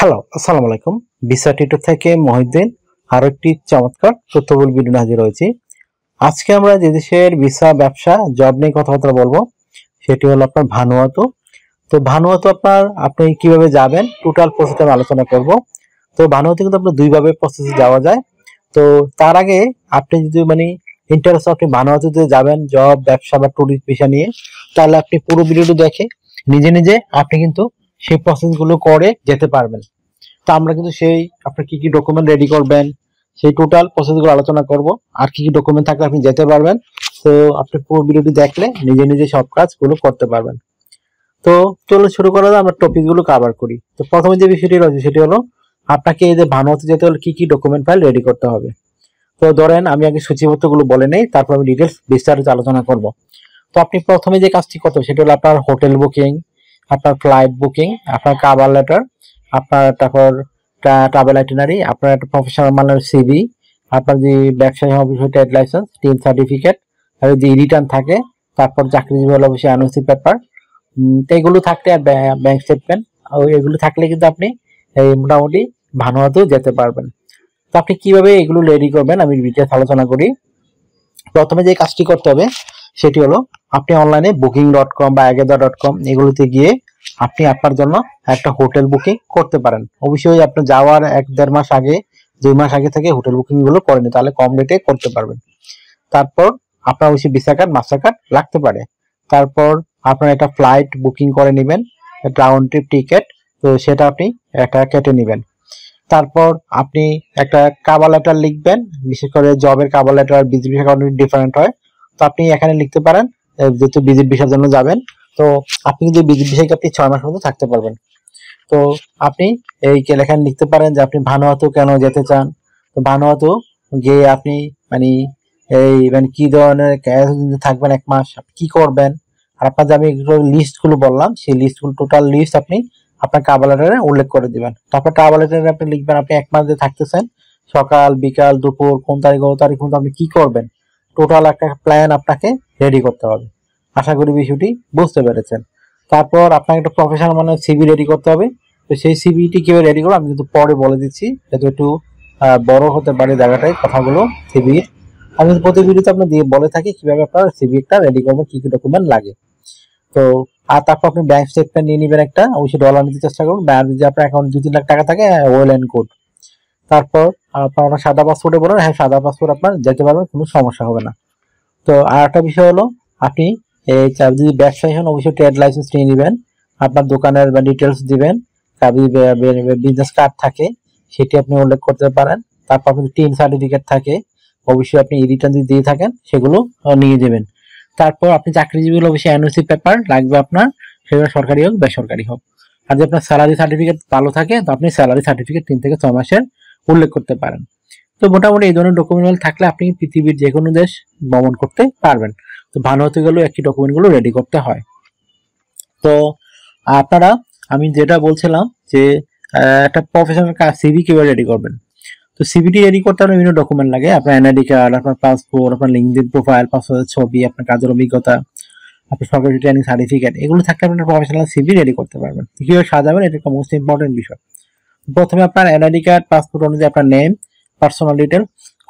Hello, আসসালামু আলাইকুম। Visa tutor থেকে মহিউদ্দিন আরো একটি চমৎকার তথ্যবহুল ভিডিও নিয়ে হাজির হয়েছি। আজকে আমরা যে দেশের ভিসা ব্যবসা জব নিয়ে কথাবার্তা বলবো সেটি হলো আপনার ভানুয়াতু। তো ভানুয়াতু আপনি কিভাবে যাবেন টোটাল প্রসেসটা আমি আলোচনা করব। তো ভানুয়াতু কিন্তু আপনার দুইভাবে প্রসেসে যাওয়া যায়। তো তার আগে আপনি যদি ইন্টারেস্ট আপনি ভানুয়াতুতে যাবেন জব ব্যবসা বা ট্যুরিস্ট ভিসা নিয়ে, তাহলে আপনি পুরো ভিডিওটি দেখে নিজে নিজে আপনি কিন্তু সেই প্রসেসগুলো করে যেতে পারবেন। তো আমরা কিন্তু সেই আপনার কি কি ডকুমেন্ট রেডি করবেন সেই টোটাল প্রসেসগুলো আলোচনা করব। আর কি কি ডকুমেন্ট থাকলে আপনি যেতে পারবেন, তো আপনি পুরো ভিডিওটি দেখলে নিজে নিজে সব কাজগুলো করতে পারবেন। তো চলো শুরু করা যাক, আমরা টপিকগুলো কভার করি। তো প্রথমে যে বিষয়টি রয়েছে সেটি হলো আপনাকে এই যে ভানুয়াতে যেতে হলে কি কি ডকুমেন্ট ফাইল রেডি করতে হবে। তো ধরেন আমি আগে সূচিপত্রগুলো বলে নেই, তারপর আমি ডিটেলস বিস্তারিত আলোচনা করব। তো আপনি প্রথমে যে কাজটি করতে হবে সেটা হলো আপনার হোটেল বুকিং, আপনার ফ্লাইট বুকিং, আপনার কভার লেটার, আপনার তারপর ট্রাভেল আইটিনারি, আপনার একটা প্রফেশনাল মানের সিভি, আপনার যে ব্যবসায়ী office trade licence, TIN certificate, আর যদি রিটার্ন থাকে, তারপর চাকরিজীবী হলে অবশ্যই এনওসি পেপার, তো এগুলো থাকলে আর ব্যাংক স্টেটমেন্ট, এগুলো থাকলে কিন্তু আপনি এই মোটামুটি ভানুয়াতেও যেতে পারবেন। তো আপনি কিভাবে এগুলো রেডি করবেন আমি ডিটেইলস আলোচনা করি। প্রথমে যে কাজটি করতে হবে সেটি হলো আপনি অনলাইনে booking.com বা ageda.com এগুলোতে গিয়ে আপনি আপনার জন্য একটা হোটেল বুকিং করতে পারেন। অবশ্যই আপনি যাওয়ার 1-1.5 মাস আগে, 2 মাস আগে থেকে হোটেল বুকিং গুলো করে নিন, তাহলে কম রেটে করতে পারবেন। তারপর আপনার অবশ্যই ভিসা কার্ড মাস্টার কার্ড লাগতে পারে। তারপর আপনার একটা ফ্লাইট বুকিং করে নেবেন, রাউন্ড ট্রিপ টিকেট, তো সেটা আপনি একটা কেটে নেবেন। তারপর আপনি একটা কভার লেটার লিখবেন, বিশেষ করে জবের কভার লেটার ভিজিট ভিসা কারণে ডিফারেন্ট হয়। তো আপনি এখানে লিখতে পারেন যেহেতু ভিজিট ভিসার জন্য যাবেন, তো আপনি কিন্তু ভিজিট ভিসায় আপনি 6 মাস পর্যন্ত থাকতে পারবেন। তো আপনি এই এখানে লিখতে পারেন যে আপনি ভানুয়াতু কেন যেতে চান। তো ভানুয়াতু গিয়ে আপনি মানে কি ধরনের থাকবেন 1 মাস, আপনি কি করবেন, আর আপনার যে আমি লিস্ট গুলো বললাম সেই লিস্ট গুলো টোটাল লিস্ট আপনি আপনার কভার লেটারে উল্লেখ করে দিবেন। তারপর কভার লেটারে আপনি লিখবেন আপনি 1 মাস যে থাকতেছেন, সকাল বিকাল দুপুর কোন তারিখ কত তারিখ পর্যন্ত আপনি কি করবেন, টোটাল একটা প্ল্যান আপনাকে রেডি করতে হবে। আশা করি বিষয়টি বুঝতে পেরেছেন। তারপর আপনাকে একটা প্রফেশনাল মানে সিভি রেডি করতে হবে। তো সেই সিভিটি কিভাবে রেডি করবো আমি কিন্তু পরে বলে দিচ্ছি, যেহেতু একটু বড় হতে পারে জায়গাটায় কথাগুলো সিভির। আমি কিন্তু প্রতি ভিডিওতে আপনার দিয়ে বলে থাকি কিভাবে আপনার সিভি একটা রেডি করবেন, কি কি ডকুমেন্ট লাগে। তো আর তারপর আপনি ব্যাংক স্টেটমেন্ট নিয়ে নেবেন একটা, অবশ্যই ডলার নিতে চেষ্টা করুন, বা যদি আপনার অ্যাকাউন্টে 2-3 লাখ টাকা থাকে ওয়েল এন্ড গুড। তারপর আপনার সাদা পাসপোর্টে বলেন, হ্যাঁ সাদা পাসপোর্ট আপনার যেতে পারবেন, কোনো সমস্যা হবে না। তো আর একটা বিষয় হলো আপনি এই যদি ব্যবসায়ী হন অবশ্যই ট্রেড লাইসেন্স নিয়ে নেবেন, আপনার দোকানের ডিটেলস দিবেন, যদি বিজনেস কার্ড থাকে সেটি আপনি উল্লেখ করতে পারেন। তারপর আপনি টিন সার্টিফিকেট থাকে অবশ্যই আপনি রিটার্ন যদি দিয়ে থাকেন সেগুলো নিয়ে যাবেন। তারপর আপনি চাকরিজীবী হলে অবশ্যই এনওসি পেপার লাগবে আপনার, সেটা সরকারি হোক বেসরকারি হোক। আর যদি আপনার স্যালারি সার্টিফিকেট ভালো থাকে তো আপনি স্যালারি সার্টিফিকেট 3 থেকে 6 মাসের উল্লেখ করতে পারেন। তো মোটামুটি এই ধরনের ডকুমেন্ট থাকলে আপনি পৃথিবীর যে কোনো দেশ ভ্রমণ করতে পারবেন। তো ভালো হতে গেলেও একই ডকুমেন্টগুলো রেডি করতে হয়। তো আপনারা আমি যেটা বলছিলাম যে একটা প্রফেশনাল সিভি কিভাবে রেডি করবেন। তো সিভিটি রেডি করতে হলে বিভিন্ন ডকুমেন্ট লাগে, আপনার এনআইডি কার্ড, আপনার পাসপোর্ট, আপনার লিঙ্কডইন প্রোফাইল, পাসপোর্টের ছবি, আপনার কাজের অভিজ্ঞতা, আপনার সরকারি ট্রেনিং সার্টিফিকেট, এগুলো থাকলে আপনার প্রফেশনাল সিভি রেডি করতে পারবেন। কিভাবে সাজাবেন এটা একটা মোস্ট ইম্পর্টেন্ট বিষয়। প্রথমে আপনার এনআইডি কার্ড পাসপোর্ট অনুযায়ী আপনার name, personal detail,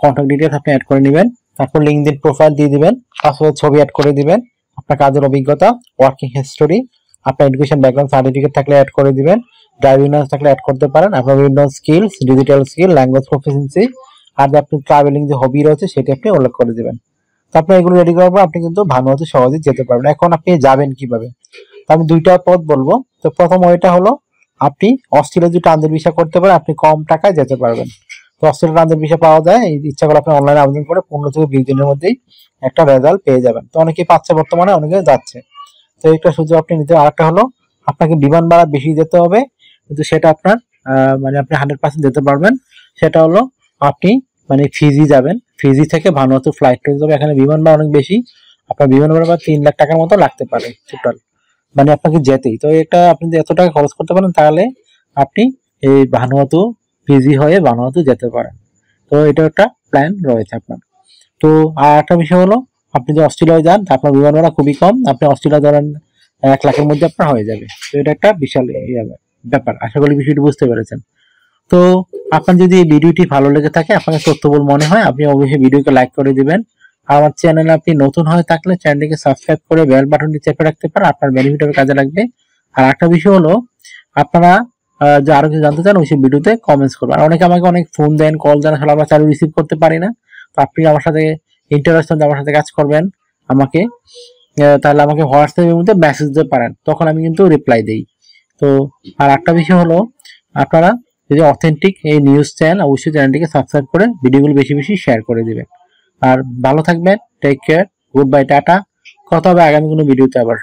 contact details আপনি অ্যাড করে নেবেন। তারপর লিঙ্কডইন প্রোফাইল দিয়ে দিবেন, পাসপোর্টের ছবি অ্যাড করে দিবেন, আপনার কাজের অভিজ্ঞতা, ওয়ার্কিং হিস্টোরি, আপনার এডুকেশন ব্যাকগ্রাউন্ড সার্টিফিকেট থাকলে অ্যাড করে দিবেন, ড্রাইভিং লাইসেন্স থাকলে অ্যাড করতে পারেন, আপনার বিভিন্ন skills, digital skill, language proficiency, আর যে আপনি ট্রাভেলিং যে হবি রয়েছে সেটি আপনি উল্লেখ করে দিবেন। তারপর এগুলো রেডি করার পর আপনি কিন্তু ভানুয়াতে সহজেই যেতে পারবেন। এখন আপনি যাবেন কিভাবে, তো আমি দুইটা পথ বলবো। তো প্রথম ওইটা হলো আপনি অস্ট্রেলিয়া যদি ট্রানজিট ভিসা করতে পারেন আপনি কম টাকায় যেতে পারবেন। তো অস্ট্রেলিয়া ট্রানজিট ভিসা পাওয়া যায়, ইচ্ছা করে আপনি অনলাইনে আবেদন করে 15 থেকে 20 দিনের মধ্যেই একটা রেজাল্ট পেয়ে যাবেন। তো অনেকেই পাচ্ছে বর্তমানে, অনেকে যাচ্ছে। তো একটা সুযোগ আপনি নিতে। আরেকটা হলো আপনাকে বিমান ভাড়া বেশি যেতে হবে, কিন্তু সেটা আপনার আপনি 100% যেতে পারবেন। সেটা হলো আপনি ফিজি যাবেন, ফিজি থেকে ভানুয়াতু ফ্লাইট করে যাবে, এখানে বিমান ভাড়া অনেক বেশি, আপনার বিমান ভাড়া 3 লাখ টাকার মতো লাগতে পারে টোটাল, আপনাকে যেতেই। তো এটা আপনি যদি এত টাকা খরচ করতে পারেন তাহলে আপনি এই ভানুয়াতু ফিজি হয়ে ভানুয়াতু যেতে পারেন। তো এটা একটা প্ল্যান রয়েছে আপনার। তো আর একটা বিষয় হলো আপনি যদি অস্ট্রেলিয়ায় যান তা বিমান ভাড়া খুবই কম, আপনি অস্ট্রেলিয়া ধরেন 1 লাখের মধ্যে আপনার হয়ে যাবে। তো এটা একটা বিশাল ইয়ে হবে। ব্যাপার। আশা করি বিষয়টি বুঝতে পেরেছেন। তো আপনার যদি এই ভিডিওটি ভালো লেগে থাকে, আপনাকে তথ্যবহুল মনে হয়, আপনি অবশ্যই ভিডিওকে লাইক করে দিবেন। আর আমার চ্যানেলে আপনি নতুন হয়ে থাকলে চ্যানেলটিকে সাবস্ক্রাইব করে বেল বাটনটি চেপে রাখতে পারেন, আপনার বেনিফিট হবে, কাজে লাগবে। আর একটা বিষয় হলো, আপনারা যে আরো কিছু জানতে চান ওই ভিডিওতে কমেন্টস করবেন। আর অনেকে আমাকে অনেক ফোন দেন, কল দেন, আসলে আমরা চালু রিসিভ করতে পারি না। তো আপনি আমার সাথে ইন্টারাকশন, আমার সাথে কাজ করবেন, আমাকে তাহলে আমাকে হোয়াটসঅ্যাপের মধ্যে মেসেজ দিতে পারেন, তখন আমি কিন্তু রিপ্লাই দিই। তো আর একটা বিষয় হলো, আপনারা যদি অথেন্টিক এই নিউজ চ্যানেল, অবশ্যই চ্যানেলটিকে সাবস্ক্রাইব করে ভিডিওগুলো বেশি বেশি শেয়ার করে দিবেন। আর ভালো থাকবেন, take care, good bye, tata. কথা হবে আগামী কোনো ভিডিওতে আবার।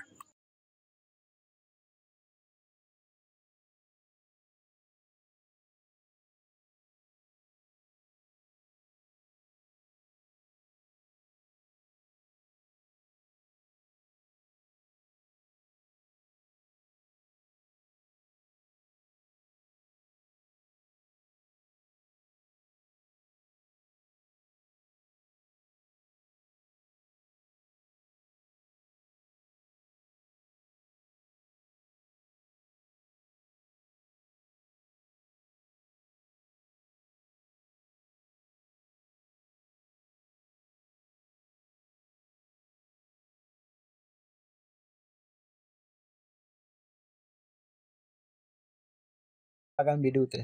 আগামী ভিডিওতে